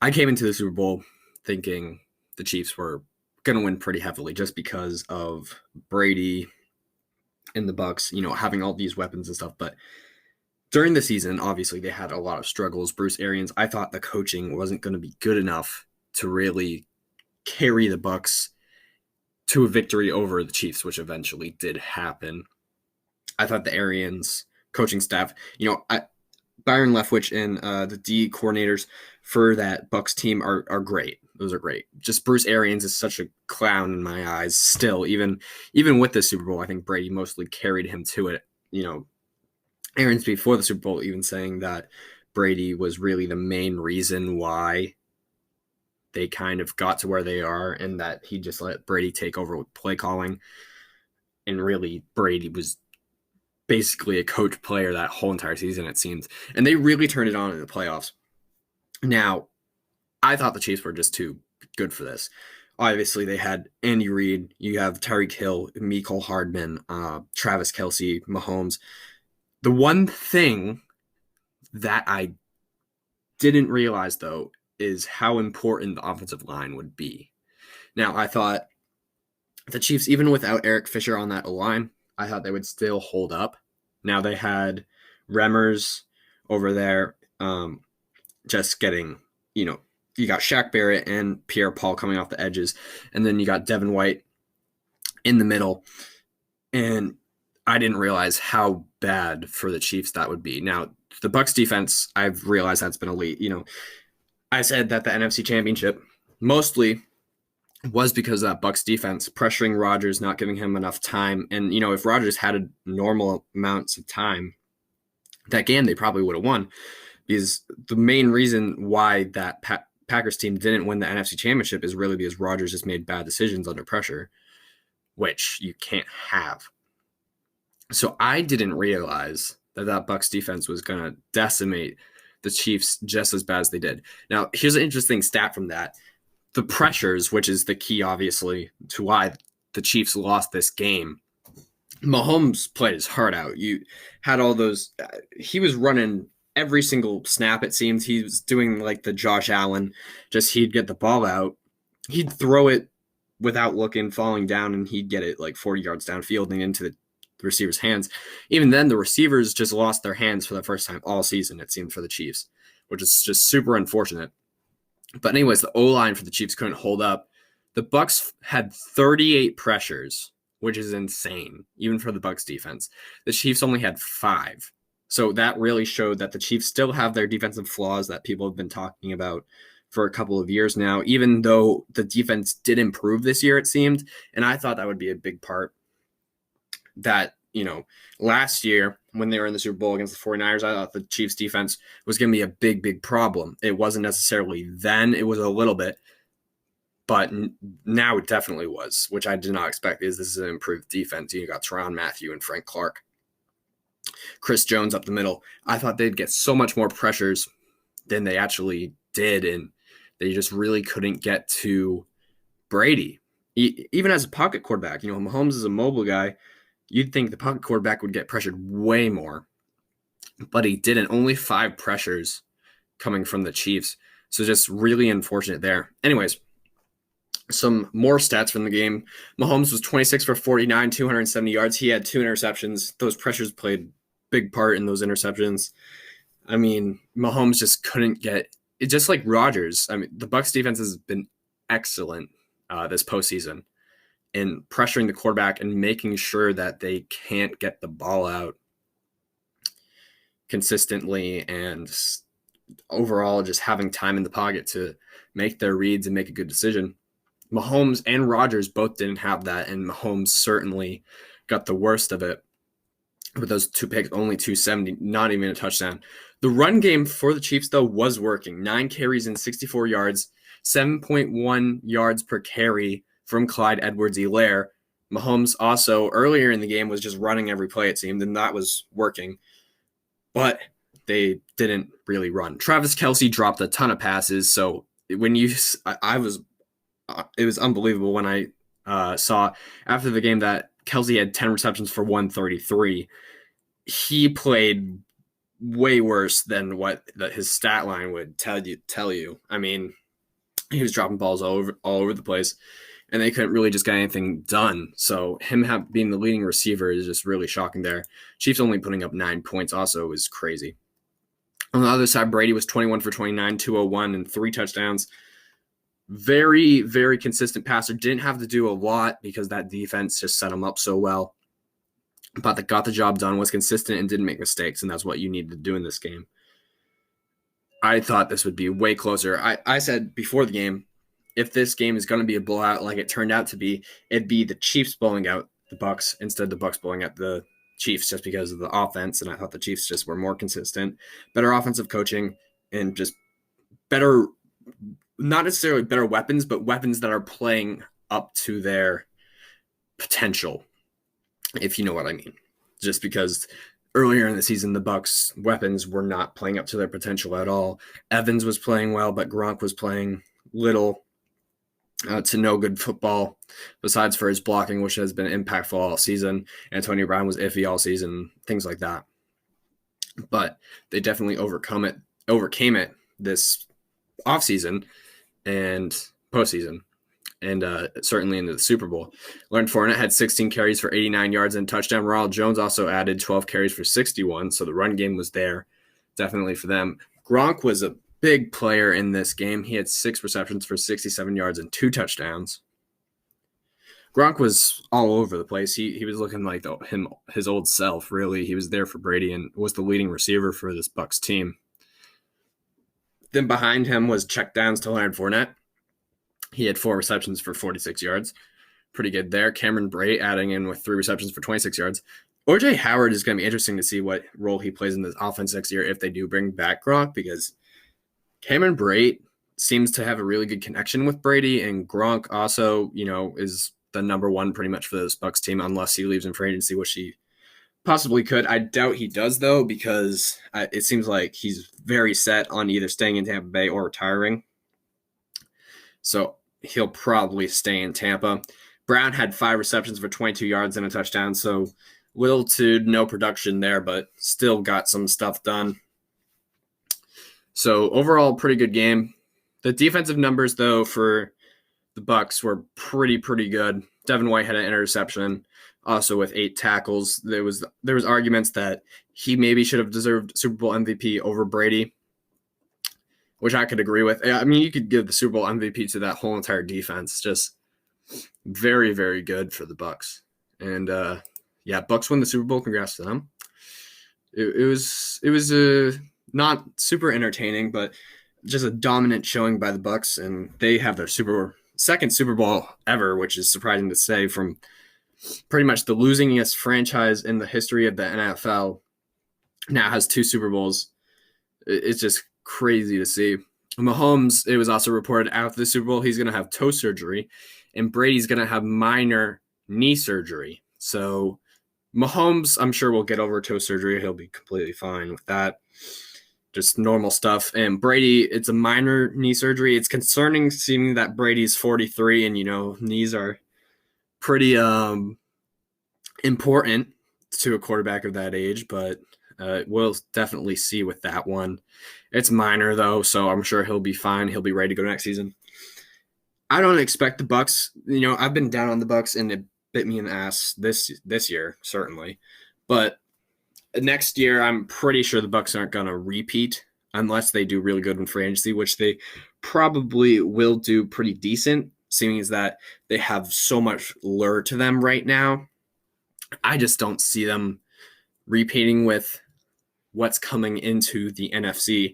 I came into the Super Bowl thinking the Chiefs were going to win pretty heavily just because of Brady and the Bucks, having all these weapons and stuff. But during the season, obviously, they had a lot of struggles. Bruce Arians, I thought the coaching wasn't going to be good enough to really carry the Bucks to a victory over the Chiefs, which eventually did happen. I thought the Arians coaching staff, Byron Leftwich and the D coordinators for that Bucks team are great. Those are great. Just Bruce Arians is such a clown in my eyes still. Even with the Super Bowl, I think Brady mostly carried him to it. Arians before the Super Bowl even saying that Brady was really the main reason why they kind of got to where they are, and that he just let Brady take over with play calling. And really, Brady was basically a coach player that whole entire season, it seems. And they really turned it on in the playoffs. Now, I thought the Chiefs were just too good for this. Obviously, they had Andy Reid. You have Tyreek Hill, Mecole Hardman, Travis Kelce, Mahomes. The one thing that I didn't realize, though, is how important the offensive line would be. Now, I thought the Chiefs, even without Eric Fisher on that line, I thought they would still hold up. Now, they had Remmers over there just getting, you got Shaq Barrett and Pierre-Paul coming off the edges, and then you got Devin White in the middle. And I didn't realize how bad for the Chiefs that would be. Now, the Bucs defense, I've realized that's been elite. I said that the NFC Championship mostly was because of that Bucs defense pressuring Rodgers, not giving him enough time. And, if Rodgers had a normal amounts of time, that game they probably would have won. Because the main reason why that Packers team didn't win the NFC Championship is really because Rodgers just made bad decisions under pressure, which you can't have. So I didn't realize that Bucs defense was going to decimate the Chiefs just as bad as they did. Now, here's an interesting stat from that. The pressures, which is the key, obviously, to why the Chiefs lost this game. Mahomes played his heart out. You had all those. He was running every single snap, it seems. He was doing like the Josh Allen. Just he'd get the ball out. He'd throw it without looking, falling down, and he'd get it like 40 yards downfield and into the receiver's hands. Even then, the receivers just lost their hands for the first time all season, it seemed, for the Chiefs, which is just super unfortunate. But anyways, the O-line for the Chiefs couldn't hold up. The Bucs had 38 pressures, which is insane, even for the Bucs defense. The Chiefs only had 5. So that really showed that the Chiefs still have their defensive flaws that people have been talking about for a couple of years now, even though the defense did improve this year, it seemed. And I thought that would be a big part. That, last year when they were in the Super Bowl against the 49ers, I thought the Chiefs defense was going to be a big, big problem. It wasn't necessarily then. It was a little bit. But now it definitely was, which I did not expect, because this is an improved defense. You got Tyrann Mathieu and Frank Clark. Chris Jones up the middle. I thought they'd get so much more pressures than they actually did, and they just really couldn't get to Brady. Even as a pocket quarterback, Mahomes is a mobile guy. You'd think the pocket quarterback would get pressured way more, but he didn't. Only 5 pressures coming from the Chiefs. So just really unfortunate there. Anyways, some more stats from the game. Mahomes was 26 for 49, 270 yards. He had 2 interceptions. Those pressures played a big part in those interceptions. I mean, Mahomes just couldn't get it, just like Rodgers. I mean, the Bucs defense has been excellent this postseason in pressuring the quarterback and making sure that they can't get the ball out consistently, and overall just having time in the pocket to make their reads and make a good decision. Mahomes and Rodgers both didn't have that, and Mahomes certainly got the worst of it with those 2 picks, only 270, not even a touchdown. The run game for the Chiefs, though, was working. 9 carries and 64 yards, 7.1 yards per carry from Clyde Edwards-Helaire. Mahomes also, earlier in the game, was just running every play, it seemed, and that was working. But they didn't really run. Travis Kelce dropped a ton of passes, so when it was unbelievable when I saw after the game that Kelce had 10 receptions for 133. He played way worse than what his stat line would tell you. I mean, he was dropping balls all over the place, and they couldn't really just get anything done. So him being the leading receiver is just really shocking there. Chiefs only putting up 9 points also is crazy. On the other side, Brady was 21 for 29, 201, and 3 touchdowns. Very, very consistent passer. Didn't have to do a lot because that defense just set him up so well. But that got the job done, was consistent, and didn't make mistakes, and that's what you need to do in this game. I thought this would be way closer. I said before the game, if this game is going to be a blowout like it turned out to be, it'd be the Chiefs blowing out the Bucs instead of the Bucs blowing out the Chiefs just because of the offense. And I thought the Chiefs just were more consistent, better offensive coaching, and just better, not necessarily better weapons, but weapons that are playing up to their potential, if you know what I mean. Just because earlier in the season, the Bucs weapons were not playing up to their potential at all. Evans was playing well, but Gronk was playing little to no good football, besides for his blocking, which has been impactful all season. Antonio Brown was iffy all season, things like that. But they definitely overcame it this offseason and postseason, and certainly into the Super Bowl. Leonard Fournette had 16 carries for 89 yards and a touchdown. Ronald Jones also added 12 carries for 61, so the run game was there definitely for them. Gronk was a big player in this game. He had 6 receptions for 67 yards and 2 touchdowns. Gronk was all over the place. He was looking like his old self, really. He was there for Brady and was the leading receiver for this Bucs team. Then behind him was checkdowns to Leonard Fournette. He had 4 receptions for 46 yards. Pretty good there. Cameron Brate adding in with 3 receptions for 26 yards. O.J. Howard is going to be interesting to see what role he plays in this offense next year if they do bring back Gronk, because Cameron Brate seems to have a really good connection with Brady, and Gronk also, is the number one pretty much for this Bucs team unless he leaves in free agency, which he possibly could. I doubt he does, though, because it seems like he's very set on either staying in Tampa Bay or retiring. So he'll probably stay in Tampa. Brown had 5 receptions for 22 yards and a touchdown, so little to no production there, but still got some stuff done. So overall, pretty good game. The defensive numbers, though, for the Bucs were pretty good. Devin White had an interception, also with 8 tackles. There was arguments that he maybe should have deserved Super Bowl MVP over Brady, which I could agree with. I mean, you could give the Super Bowl MVP to that whole entire defense. Just very, very good for the Bucs. And Bucs win the Super Bowl. Congrats to them. It was not super entertaining, but just a dominant showing by the Bucs, and they have their second Super Bowl ever, which is surprising to say, from pretty much the losingest franchise in the history of the NFL. Now has 2 Super Bowls. It's just crazy to see. Mahomes, it was also reported after the Super Bowl, he's going to have toe surgery, and Brady's going to have minor knee surgery. So Mahomes, I'm sure, will get over toe surgery. He'll be completely fine with that. Just normal stuff. And Brady, it's a minor knee surgery. It's concerning seeing that Brady's 43 and, knees are pretty important to a quarterback of that age, but we'll definitely see with that one. It's minor, though, so I'm sure he'll be fine. He'll be ready to go next season. I don't expect the Bucs. I've been down on the Bucs, and it bit me in the ass this year, certainly. But next year, I'm pretty sure the Bucs aren't going to repeat unless they do really good in free agency, which they probably will do pretty decent, seeing as that they have so much lure to them right now. I just don't see them repeating with what's coming into the NFC